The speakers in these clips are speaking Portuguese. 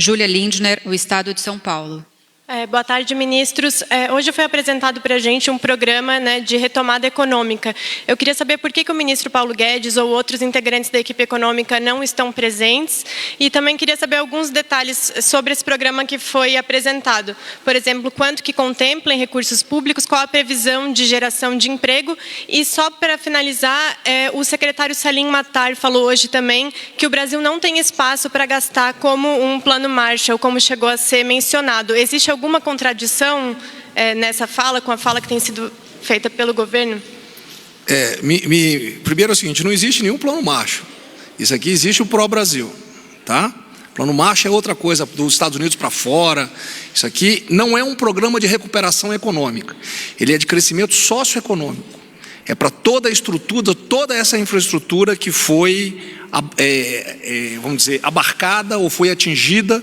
Júlia Lindner, o Estado de São Paulo. Boa tarde, ministros. Hoje foi apresentado para a gente um programa, né, de retomada econômica. Eu queria saber por que o ministro Paulo Guedes ou outros integrantes da equipe econômica não estão presentes e também queria saber alguns detalhes sobre esse programa que foi apresentado. Por exemplo, quanto que contempla em recursos públicos, qual a previsão de geração de emprego e só para finalizar, o secretário Salim Matar falou hoje também que o Brasil não tem espaço para gastar como um plano Marshall, como chegou a ser mencionado. Existe alguma contradição nessa fala, com a fala que tem sido feita pelo governo? Primeiro é o seguinte, não existe nenhum plano Marshall. Isso aqui existe o Pró-Brasil, tá? Plano Marshall é outra coisa, dos Estados Unidos para fora. Isso aqui não é um programa de recuperação econômica. Ele é de crescimento socioeconômico. É para toda a estrutura, toda essa infraestrutura que vamos dizer, abarcada ou foi atingida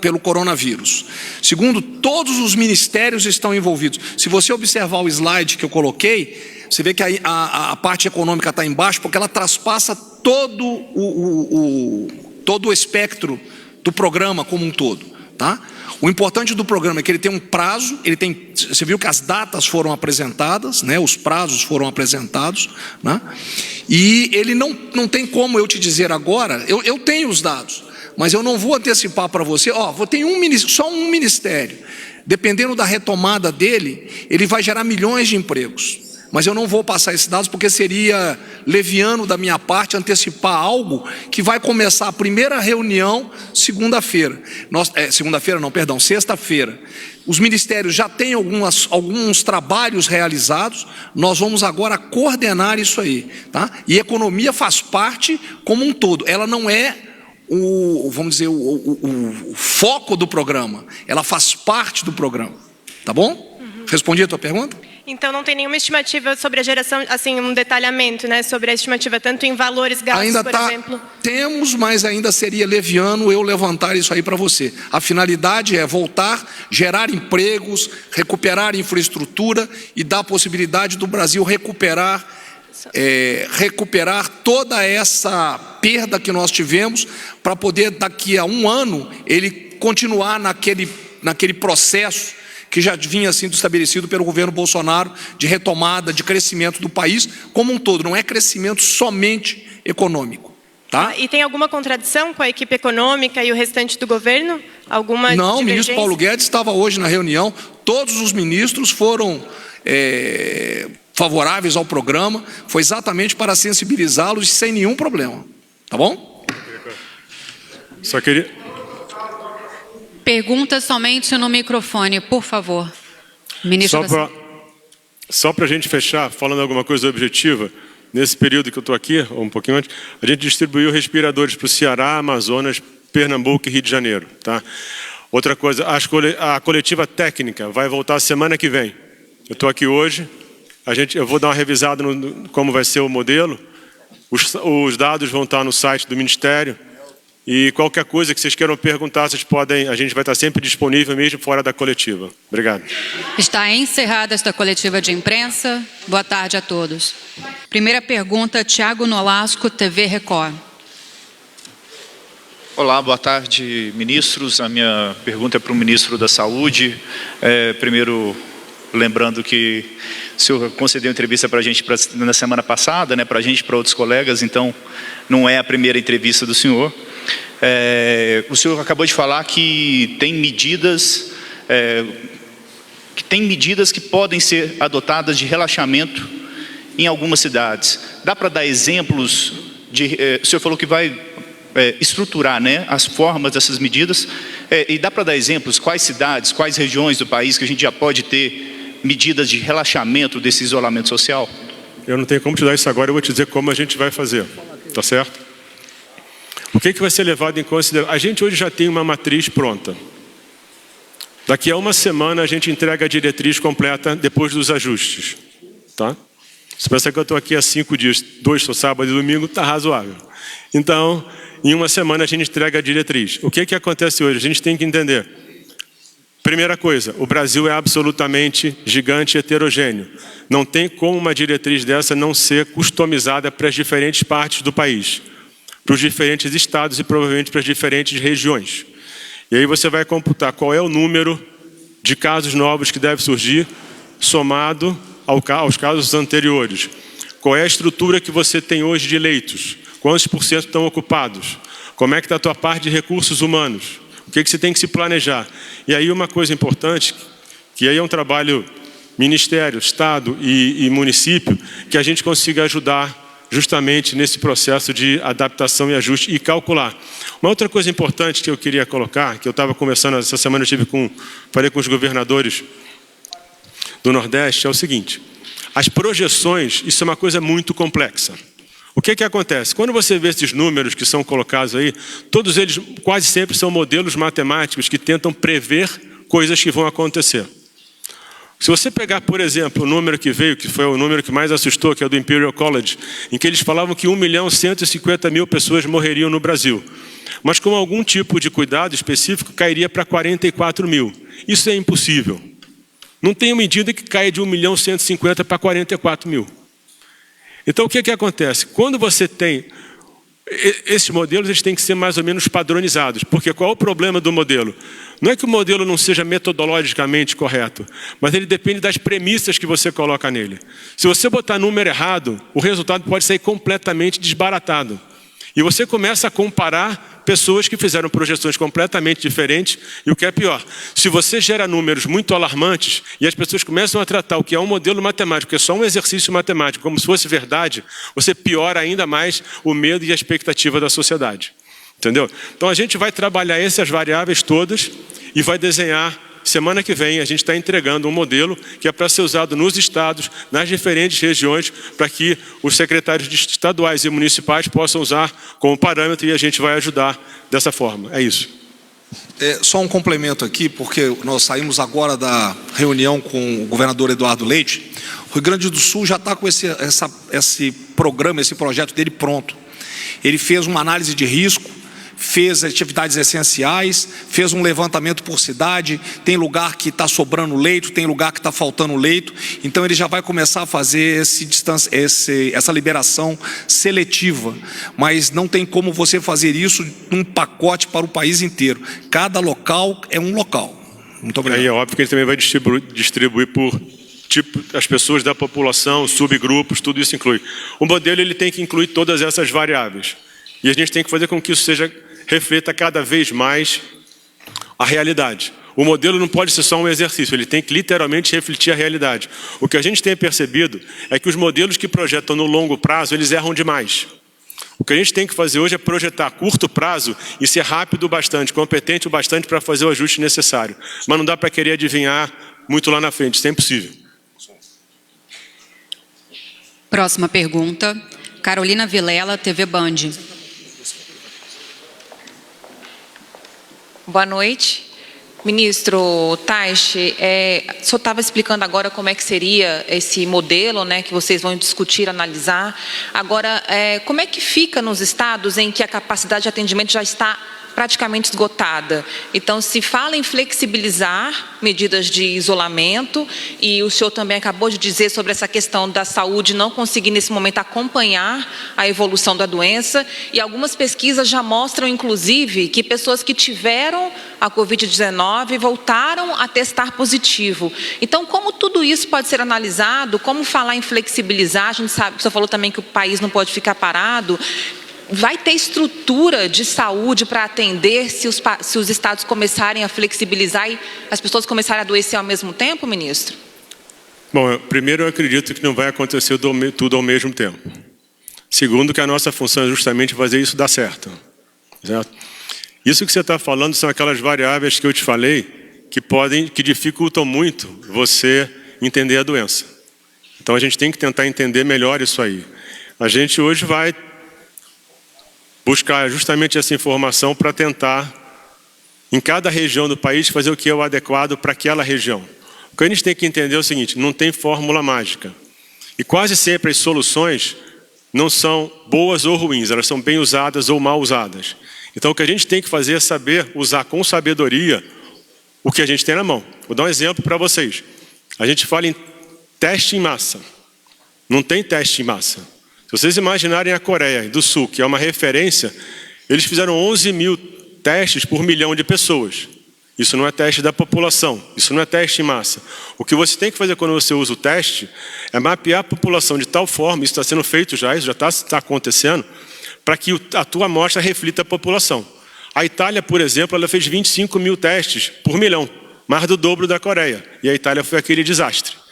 pelo coronavírus. Segundo, todos os ministérios estão envolvidos. Se você observar o slide que eu coloquei, você vê que a parte econômica está embaixo, porque ela traspassa todo o espectro do programa como um todo, tá? O importante do programa é que ele tem um prazo, você viu que as datas foram apresentadas, né? Os prazos foram apresentados, né? E ele não tem como eu te dizer agora, eu tenho os dados, mas eu não vou antecipar para você, tem só um ministério, dependendo da retomada dele, ele vai gerar milhões de empregos, mas eu não vou passar esses dados porque seria leviano da minha parte antecipar algo que vai começar a primeira reunião segunda-feira. Sexta-feira. Os ministérios já têm alguns trabalhos realizados, nós vamos agora coordenar isso aí, tá? E economia faz parte como um todo, ela não é vamos dizer, o foco do programa, ela faz parte do programa, tá bom? Respondi a tua pergunta? Então não tem nenhuma estimativa sobre a geração, assim, um detalhamento, né, sobre a estimativa, tanto em valores gastos, por exemplo? Temos, mas ainda seria leviano eu levantar isso aí para você. A finalidade é voltar, gerar empregos, recuperar infraestrutura e dar a possibilidade do Brasil recuperar toda essa perda que nós tivemos, para poder daqui a um ano ele continuar naquele processo que já vinha sendo estabelecido pelo governo Bolsonaro de retomada, de crescimento do país como um todo, não é crescimento somente econômico, tá? E tem alguma contradição com a equipe econômica e o restante do governo? Alguma Não, o ministro Paulo Guedes estava hoje na reunião, todos os ministros foram favoráveis ao programa, foi exatamente para sensibilizá-los sem nenhum problema, tá bom? Só queria... Pergunta somente no microfone, por favor. Ministro Só para a gente fechar, falando alguma coisa objetiva, nesse período que eu estou aqui, ou um pouquinho antes, a gente distribuiu respiradores para o Ceará, Amazonas, Pernambuco e Rio de Janeiro, tá? Outra coisa, a coletiva técnica vai voltar semana que vem. Eu estou aqui hoje, eu vou dar uma revisada no como vai ser o modelo, os dados vão estar no site do Ministério, e qualquer coisa que vocês queiram perguntar, vocês podem, a gente vai estar sempre disponível mesmo fora da coletiva. Obrigado. Está encerrada esta coletiva de imprensa. Boa tarde a todos. Primeira pergunta, Tiago Nolasco, TV Record. Olá, boa tarde, ministros. A minha pergunta é para o ministro da Saúde. Primeiro, lembrando que o senhor concedeu entrevista para a gente na semana passada, né, para a gente e para outros colegas, então não é a primeira entrevista do senhor. O senhor acabou de falar que tem medidas que podem ser adotadas de relaxamento em algumas cidades. Dá para dar exemplos o senhor falou que vai estruturar, né, as formas dessas medidas, e dá para dar exemplos, quais cidades, quais regiões do país que a gente já pode ter medidas de relaxamento desse isolamento social? Eu não tenho como te dar isso agora, eu vou te dizer como a gente vai fazer, tá certo? O que vai ser levado em consideração? A gente hoje já tem uma matriz pronta. Daqui a uma semana a gente entrega a diretriz completa depois dos ajustes, tá? Se pensa que eu estou aqui há 5 dias, 2 só sábado e domingo, está razoável. Então, em uma semana a gente entrega a diretriz. O que acontece hoje? A gente tem que entender. Primeira coisa, o Brasil é absolutamente gigante e heterogêneo. Não tem como uma diretriz dessa não ser customizada para as diferentes partes do país. para os diferentes estados e provavelmente para as diferentes regiões. E aí você vai computar qual é o número de casos novos que deve surgir, somado aos casos anteriores. Qual é a estrutura que você tem hoje de leitos? Quantos por cento estão ocupados? Como é que está a tua parte de recursos humanos? O que você tem que se planejar? E aí uma coisa importante, que aí é um trabalho Ministério, Estado e município, que a gente consiga ajudar justamente nesse processo de adaptação e ajuste e calcular. Uma outra coisa importante que eu queria colocar, que eu estava conversando essa semana, falei com os governadores do Nordeste, é o seguinte: as projeções, isso é uma coisa muito complexa. O que acontece? Quando você vê esses números que são colocados aí, todos eles quase sempre são modelos matemáticos que tentam prever coisas que vão acontecer. Se você pegar, por exemplo, o número que veio, que foi o número que mais assustou, que é o do Imperial College, em que eles falavam que 1.150.000 pessoas morreriam no Brasil. Mas com algum tipo de cuidado específico, cairia para 44 mil. Isso é impossível. Não tem medida que caia de 1.150.000 para 44 mil. Então, o que acontece? Quando você tem... Esses modelos eles têm que ser mais ou menos padronizados. Porque qual é o problema do modelo? Não é que o modelo não seja metodologicamente correto, mas ele depende das premissas que você coloca nele. Se você botar número errado, o resultado pode sair completamente desbaratado. E você começa a comparar pessoas que fizeram projeções completamente diferentes. E o que é pior, se você gera números muito alarmantes e as pessoas começam a tratar o que é um modelo matemático, que é só um exercício matemático, como se fosse verdade, você piora ainda mais o medo e a expectativa da sociedade. Entendeu? Então a gente vai trabalhar essas variáveis todas e vai desenhar. Semana que vem a gente está entregando um modelo que é para ser usado nos estados, nas diferentes regiões, para que os secretários estaduais e municipais possam usar como parâmetro e a gente vai ajudar dessa forma. É isso. Só um complemento aqui, porque nós saímos agora da reunião com o governador Eduardo Leite. O Rio Grande do Sul já está com esse programa, esse projeto dele pronto. Ele fez uma análise de risco, fez atividades essenciais, fez um levantamento por cidade, tem lugar que está sobrando leito, tem lugar que está faltando leito, então ele já vai começar a fazer essa liberação seletiva, mas não tem como você fazer isso num pacote para o país inteiro, cada local é um local. Muito obrigado. Aí é óbvio que ele também vai distribuir por tipo, as pessoas da população, subgrupos, tudo isso inclui. O modelo ele tem que incluir todas essas variáveis. E a gente tem que fazer com que isso reflita cada vez mais a realidade. O modelo não pode ser só um exercício, ele tem que literalmente refletir a realidade. O que a gente tem percebido é que os modelos que projetam no longo prazo, eles erram demais. O que a gente tem que fazer hoje é projetar a curto prazo e ser rápido o bastante, competente o bastante para fazer o ajuste necessário. Mas não dá para querer adivinhar muito lá na frente, isso é impossível. Próxima pergunta, Carolina Vilela, TV Band. Boa noite. Ministro Taixe, o senhor estava explicando agora como é que seria esse modelo, né, que vocês vão discutir, analisar. Agora, como é que fica nos estados em que a capacidade de atendimento já está praticamente esgotada? Então, se fala em flexibilizar medidas de isolamento, e o senhor também acabou de dizer sobre essa questão da saúde não conseguir nesse momento acompanhar a evolução da doença, e algumas pesquisas já mostram, inclusive, que pessoas que tiveram a Covid-19 voltaram a testar positivo. Então, como tudo isso pode ser analisado? Como falar em flexibilizar? A gente sabe, o senhor falou também que o país não pode ficar parado. Vai ter estrutura de saúde para atender se os estados começarem a flexibilizar e as pessoas começarem a adoecer ao mesmo tempo, ministro? Bom, primeiro eu acredito que não vai acontecer tudo ao mesmo tempo. Segundo, que a nossa função é justamente fazer isso dar certo. Certo? Isso que você está falando são aquelas variáveis que eu te falei que dificultam muito você entender a doença. Então a gente tem que tentar entender melhor isso aí. A gente hoje vai buscar justamente essa informação para tentar, em cada região do país, fazer o que é o adequado para aquela região. O que a gente tem que entender é o seguinte: não tem fórmula mágica. E quase sempre as soluções não são boas ou ruins, elas são bem usadas ou mal usadas. Então o que a gente tem que fazer é saber usar com sabedoria o que a gente tem na mão. Vou dar um exemplo para vocês. A gente fala em teste em massa. Não tem teste em massa. Se vocês imaginarem a Coreia do Sul, que é uma referência, eles fizeram 11 mil testes por milhão de pessoas. Isso não é teste da população, isso não é teste em massa. O que você tem que fazer quando você usa o teste é mapear a população de tal forma, isso está sendo feito já, isso já está acontecendo, para que a tua amostra reflita a população. A Itália, por exemplo, ela fez 25 mil testes por milhão, mais do dobro da Coreia. E a Itália foi aquele desastre.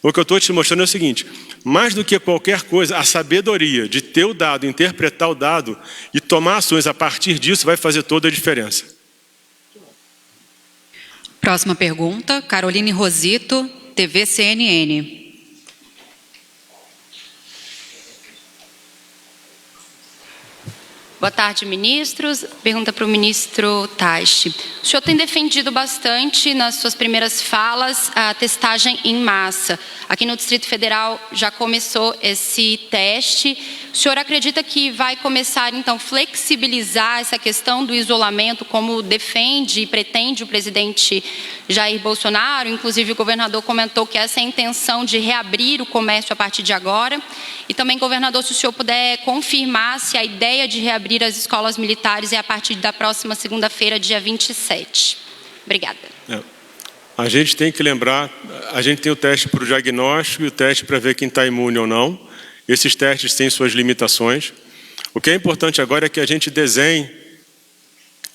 O que eu estou te mostrando é o seguinte, mais do que qualquer coisa, a sabedoria de ter o dado, interpretar o dado e tomar ações a partir disso vai fazer toda a diferença. Próxima pergunta, Caroline Rosito, TV CNN. Boa tarde, ministros. Pergunta para o ministro Taishi. O senhor tem defendido bastante nas suas primeiras falas a testagem em massa. Aqui no Distrito Federal já começou esse teste. O senhor acredita que vai começar, então, flexibilizar essa questão do isolamento, como defende e pretende o presidente Jair Bolsonaro? Inclusive, o governador comentou que essa é a intenção de reabrir o comércio a partir de agora. E também, governador, se o senhor puder confirmar se a ideia de reabrir as escolas militares é a partir da próxima segunda-feira, dia 27. Obrigada. A gente tem que lembrar, a gente tem o teste para o diagnóstico e o teste para ver quem está imune ou não. Esses testes têm suas limitações. O que é importante agora é que a gente desenhe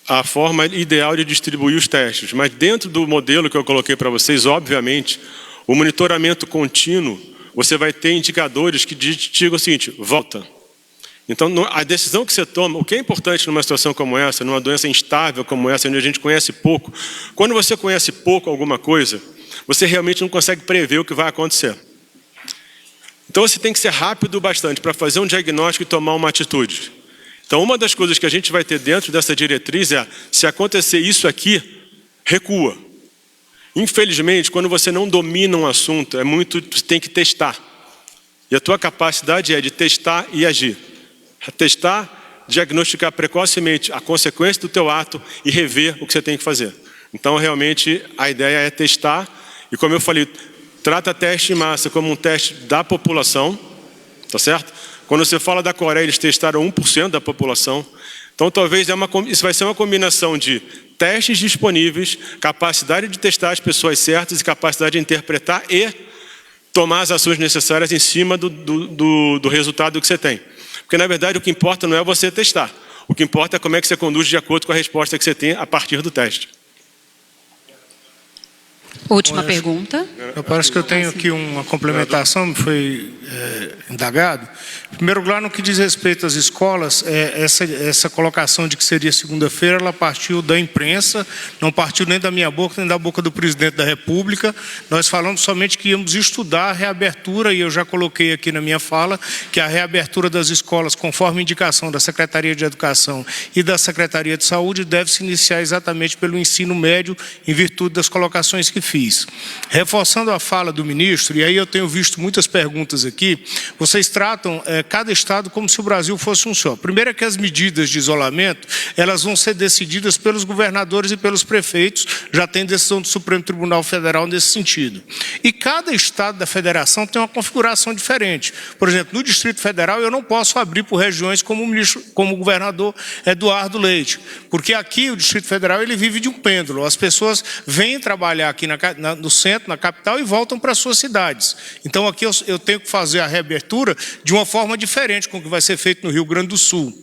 a forma ideal de distribuir os testes. Mas dentro do modelo que eu coloquei para vocês, obviamente, o monitoramento contínuo, você vai ter indicadores que digam o seguinte, volta. Então, a decisão que você toma, o que é importante numa situação como essa, numa doença instável como essa, onde a gente conhece pouco, quando você conhece pouco alguma coisa, você realmente não consegue prever o que vai acontecer. Então, você tem que ser rápido o bastante para fazer um diagnóstico e tomar uma atitude. Então, uma das coisas que a gente vai ter dentro dessa diretriz é, se acontecer isso aqui, recua. Infelizmente, quando você não domina um assunto, você tem que testar. E a tua capacidade é de testar e agir. Testar, diagnosticar precocemente a consequência do teu ato e rever o que você tem que fazer. Então, realmente, a ideia é testar. E como eu falei, trata teste em massa como um teste da população, tá certo? Quando você fala da Coreia, eles testaram 1% da população. Então, talvez isso vai ser uma combinação de testes disponíveis, capacidade de testar as pessoas certas e capacidade de interpretar e tomar as ações necessárias em cima do resultado que você tem. Porque, na verdade, o que importa não é você testar. O que importa é como é que você conduz de acordo com a resposta que você tem a partir do teste. Última pergunta. Parece que eu tenho aqui uma complementação, me foi indagado. Em primeiro lugar, no que diz respeito às escolas, essa colocação de que seria segunda-feira, ela partiu da imprensa, não partiu nem da minha boca, nem da boca do presidente da República. Nós falamos somente que íamos estudar a reabertura, e eu já coloquei aqui na minha fala, que a reabertura das escolas, conforme indicação da Secretaria de Educação e da Secretaria de Saúde, deve se iniciar exatamente pelo ensino médio, em virtude das colocações que fiz. Reforçando a fala do ministro, e aí eu tenho visto muitas perguntas aqui, vocês tratam cada estado como se o Brasil fosse um só. Primeiro é que as medidas de isolamento, elas vão ser decididas pelos governadores e pelos prefeitos, já tem decisão do Supremo Tribunal Federal nesse sentido. E cada estado da federação tem uma configuração diferente. Por exemplo, no Distrito Federal eu não posso abrir por regiões como o governador Eduardo Leite, porque aqui o Distrito Federal ele vive de um pêndulo. As pessoas vêm trabalhar aqui no centro, na capital, e voltam para suas cidades. Então aqui eu tenho que fazer a reabertura de uma forma diferente com o que vai ser feito no Rio Grande do Sul.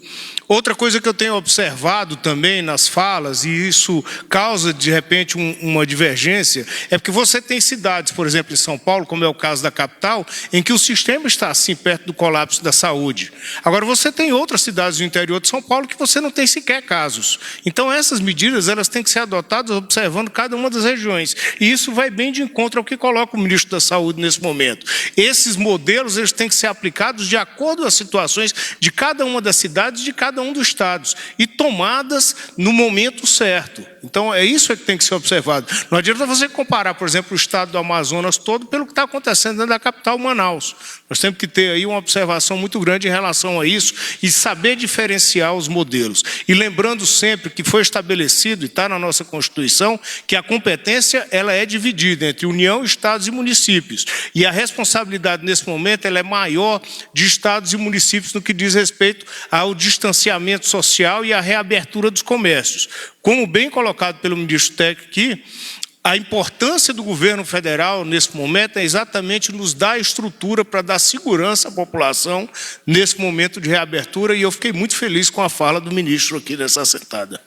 Outra coisa que eu tenho observado também nas falas, e isso causa de repente uma divergência, é porque você tem cidades, por exemplo, em São Paulo, como é o caso da capital, em que o sistema está assim perto do colapso da saúde. Agora você tem outras cidades do interior de São Paulo que você não tem sequer casos. Então essas medidas elas têm que ser adotadas observando cada uma das regiões. E isso vai bem de encontro ao que coloca o ministro da Saúde nesse momento. Esses modelos eles têm que ser aplicados de acordo com as situações de cada uma das cidades, de cada um dos estados, e tomadas no momento certo. Então, é isso que tem que ser observado. Não adianta você comparar, por exemplo, o estado do Amazonas todo pelo que está acontecendo dentro da capital, Manaus. Nós temos que ter aí uma observação muito grande em relação a isso e saber diferenciar os modelos. E lembrando sempre que foi estabelecido, e está na nossa Constituição, que a competência ela é dividida entre União, Estados e municípios. E a responsabilidade, nesse momento, ela é maior de Estados e municípios no que diz respeito ao distanciamento social e à reabertura dos comércios. Como bem colocado pelo ministro técnico aqui, a importância do governo federal, nesse momento, é exatamente nos dar estrutura para dar segurança à população nesse momento de reabertura, e eu fiquei muito feliz com a fala do ministro aqui nessa assentada.